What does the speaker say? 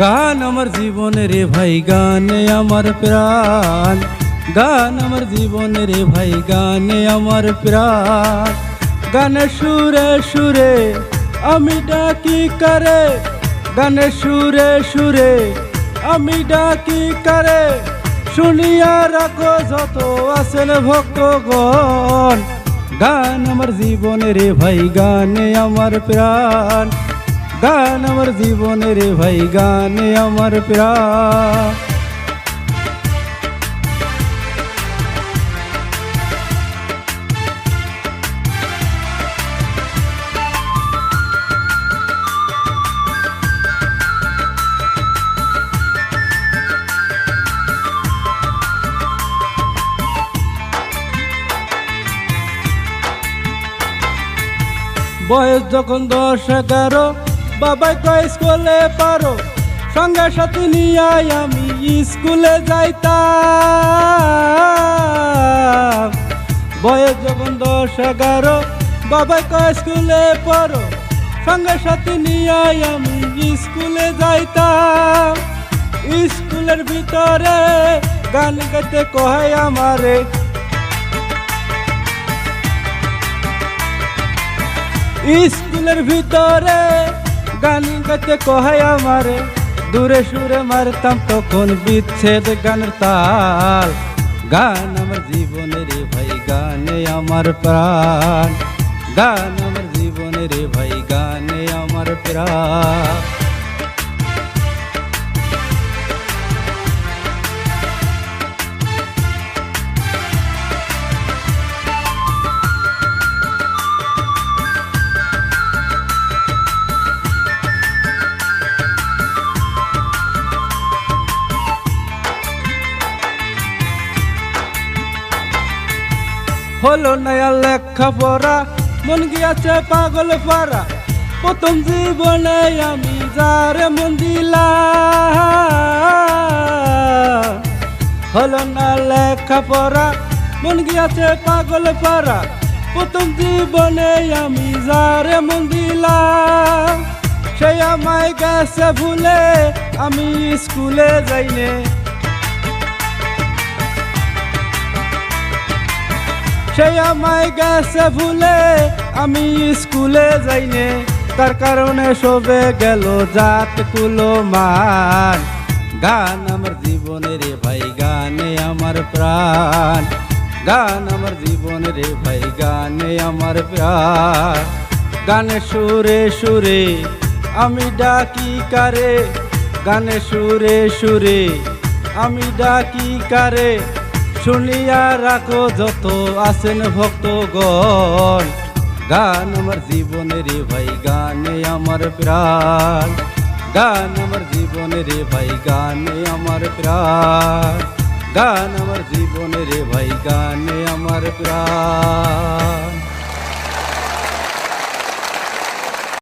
গান আমার জীবনে রে ভাই, গানে আমার প্রাণ। গান আমার জীবনে রে ভাই, গানে আমার প্রাণ। গানে সুরে সুরে আমি ডাকি কারে, গানে সুরে সুরে আমি ডাকি কারে। শুনিয়া রাখো যত আছেন ভক্তগণ, গান আমার জীবনে রে ভাই, গানে আমার প্রাণ। গান আমার জীবনে রে ভাই, গানে আমার প্রাণ। বয়স যখন 10-11, বাবাই কয় স্কুলে পারো, সঙ্গে সাথে নিয়ে আমি স্কুলে যাইতাম। বয়স যখন 10-11, বাবাই কয় স্কুলে পারো, সঙ্গে সাথে নিয়ে আমি স্কুলে যাইতাম। স্কুলের ভিতরে গান গাইতে কয় আমারে, স্কুলের ভিতরে গান গাইতে কয় আমারে। দূরে সুরে মারতাম তখন বিচ্ছেদ গানের তাল। গান আমার জীবনে রে ভাই, গানে আমার প্রাণ। গান আমার জীবনে রে ভাই, গানে আমার প্রাণ। হলো নয়া লেখাপড়া, মন গিয়াছে পাগল পারা। প্রথম জীবনে আমি যারে মন দিলাম। হলো না লেখাপড়া, মন গিয়াছে পাগল পারা। প্রথম জীবনে আমি যারে মন দিলাম। সে আমায় গেছে ভুলে, আমি স্কুলে যাইনে। সে আমায় গেছে ভুলে, আমি স্কুলে যাইনে। তার কারণে সবে গেল জাত কুলো মান। গান আমার জীবনে রে ভাই, গানে আমার প্রাণ। গান আমার জীবনে রে ভাই, গানে আমার প্রাণ। গানে সুরে সুরে আমি ডাকি কারে, গানে সুরে সুরে আমি ডাকি কারে। শুনিয়া রাখো যত আছেন ভক্তগণ, গান আমার জীবনে রে ভাই, গানে আমার প্রাণ। গান আমার জীবনে রে ভাই, গানে আমার প্রাণ। গান আমার জীবনে রে ভাই, গানে আমার প্রাণ।